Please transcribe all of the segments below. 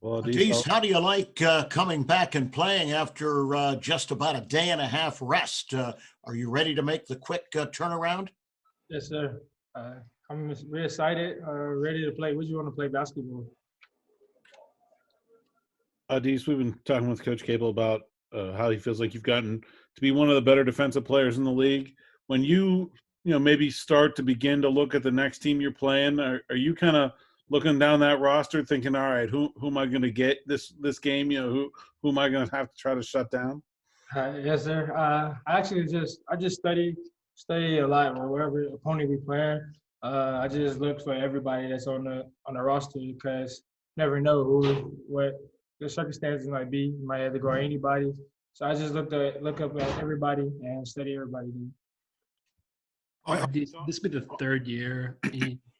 Well, Au'Diese, how do you like coming back and playing after just about a day and a half rest? Are you ready to make the quick turnaround? Yes, sir. I'm really excited, ready to play. Would you want to play basketball? Au'Diese, we've been talking with Coach Cable about how he feels like you've gotten to be one of the better defensive players in the league. When you maybe start to begin to look at the next team you're playing, are you kind of looking down that roster thinking, all right, who am I going to get this game? Who am I going to have to try to shut down? Yes, sir. I just study a lot wherever opponent we playing. I just look for everybody that's on the roster because never know what the circumstances might be. You might have to go at anybody. So I just look up at everybody and study everybody. This will be the third year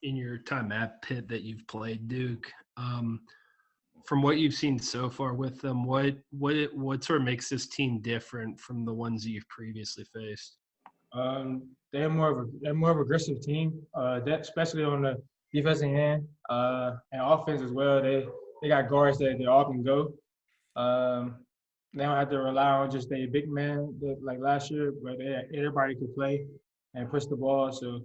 in your time at Pitt that you've played Duke. From what you've seen so far with them, what sort of makes this team different from the ones that you've previously faced? They're more of aggressive team. That especially on the defensive end and offense as well. They got guards that they all can go. They don't have to rely on just a big man like last year, but everybody could play and push the ball. So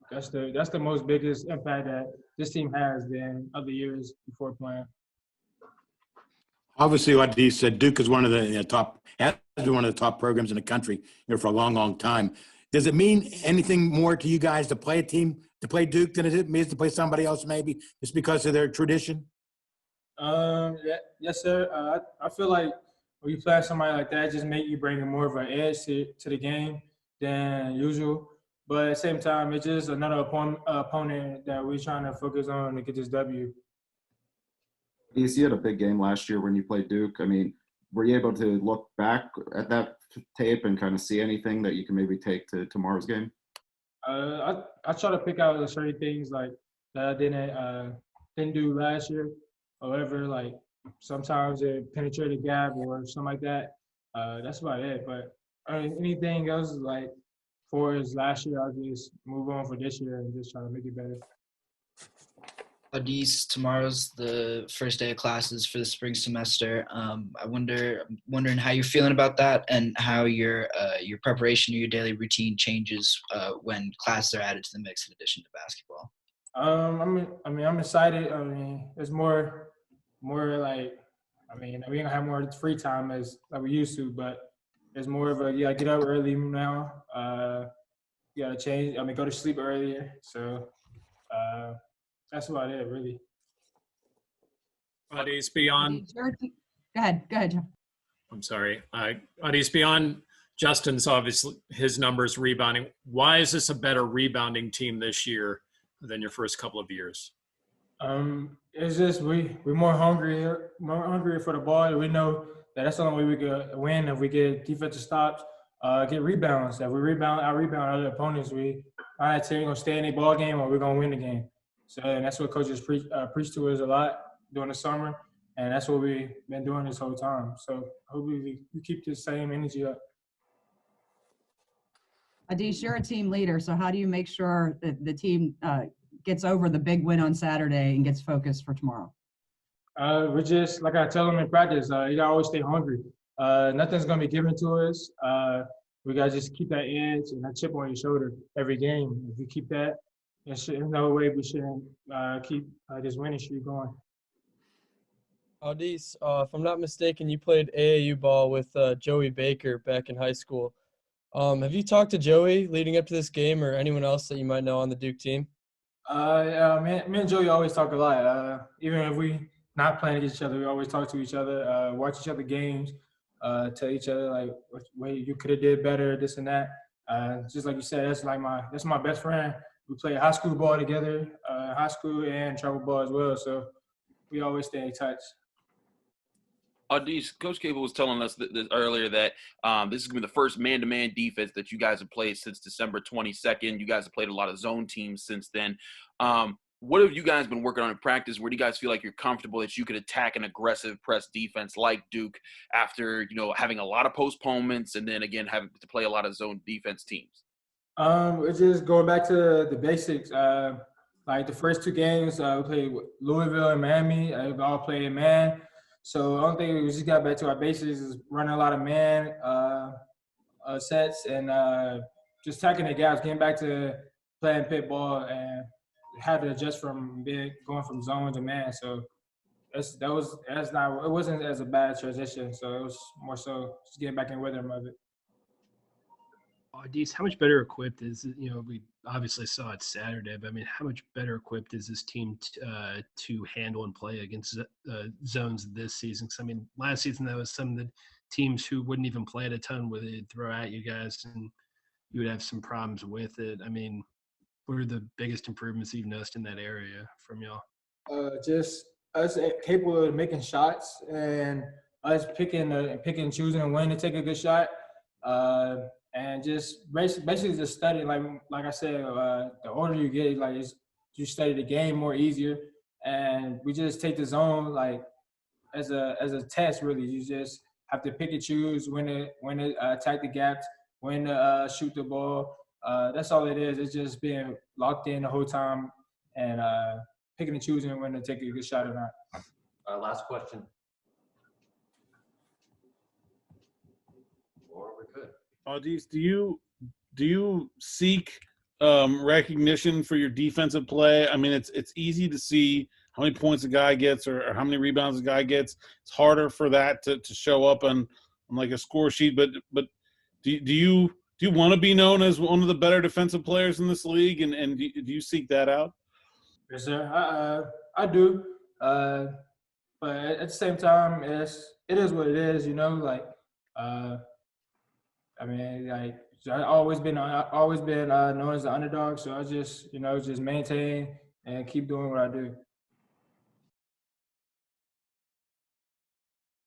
that's the most biggest impact that this team has than other years before playing. Obviously, what he said, Duke is one of the top, has been one of the top programs in the country, for a long, long time. Does it mean anything more to you guys to play Duke than it means to play somebody else, maybe just because of their tradition? Yes, sir. I feel like when you play somebody like that, it just make you bring more of an edge to the game than usual. But at the same time, it's just another opponent that we're trying to focus on to get this W. You had a big game last year when you played Duke. I mean, were you able to look back at that tape and kind of see anything that you can maybe take to tomorrow's game? I try to pick out certain things like that I didn't do last year. However, like sometimes it penetrated the gap or something like that. That's about it. But anything else like for as last year, I'll just move on for this year and just try to make it better. Au'Diese, tomorrow's the first day of classes for the spring semester. I'm wondering how you're feeling about that and how your preparation or your daily routine changes when classes are added to the mix in addition to basketball. I'm excited. I mean, it's more like, we gonna have more free time as like we used to, but it's more of a get up early now. You gotta change. Go to sleep earlier. So. That's about it, really. Au'Diese, beyond. Go ahead, Jeff. I'm sorry. Au'Diese, beyond Justin's obviously his numbers rebounding. Why is this a better rebounding team this year than your first couple of years? It's just we're more hungry for the ball. We know that's the only way we could win if we get defensive stops, get rebounds. If we rebound other opponents, we either gonna stay in a ball game or we're gonna win the game. So and that's what coaches preach to us a lot during the summer, and that's what we've been doing this whole time. So hopefully we keep the same energy up. Au'Diese, you're a team leader, so how do you make sure that the team gets over the big win on Saturday and gets focused for tomorrow? We're just, like I tell them in practice, you gotta always stay hungry. Nothing's gonna be given to us. We gotta just keep that edge and that chip on your shoulder every game. If we keep that, there's no way we shouldn't keep this winning streak going. Au'Diese, if I'm not mistaken, you played AAU ball with Joey Baker back in high school. Have you talked to Joey leading up to this game or anyone else that you might know on the Duke team? Me and Joey always talk a lot. Even if we not playing against each other, we always talk to each other, watch each other games, tell each other like, wait, you could have did better, this and that. Just like you said, that's my best friend. We play high school ball together, high school and travel ball as well. So we always stay in touch. Au'Diese, Coach Cable was telling us earlier that this is going to be the first man-to-man defense that you guys have played since December 22nd. You guys have played a lot of zone teams since then. What have you guys been working on in practice? Where do you guys feel like you're comfortable that you could attack an aggressive press defense like Duke after, having a lot of postponements and then, again, having to play a lot of zone defense teams? It's just going back to the basics. Like the first 2 games, we played with Louisville and Miami. We all played man. So the only thing we just got back to our basics is running a lot of man sets and just attacking the gaps, getting back to playing pit ball and had to adjust from going from zone to man. So it wasn't as a bad transition. So it was more so just getting back in rhythm of it. Au'Diese, how much better equipped is it? We obviously saw it Saturday, but I mean, how much better equipped is this team to handle and play against zones this season? Because I mean, last season that was some of the teams who wouldn't even play it a ton where they'd throw at you guys and you would have some problems with it. I mean, what are the biggest improvements you've noticed in that area from y'all? Just us capable of making shots and us picking and choosing when to take a good shot. And just basically just studying, like I said, the older you get, you study the game more easier, and we just take the zone as a test. Really, you just have to pick and choose when to attack the gaps, when to shoot the ball. That's all it is. It's just being locked in the whole time and picking and choosing when to take a good shot or not. Last question. Or we're good. Au'Diese, do you seek recognition for your defensive play? I mean, it's easy to see how many points a guy gets or how many rebounds a guy gets. It's harder for that to show up on like a score sheet. But do you want to be known as one of the better defensive players in this league? And do you seek that out? Yes, sir. I do. But at the same time, it is what it is. I mean, I've always been known as the underdog, so I just maintain and keep doing what I do.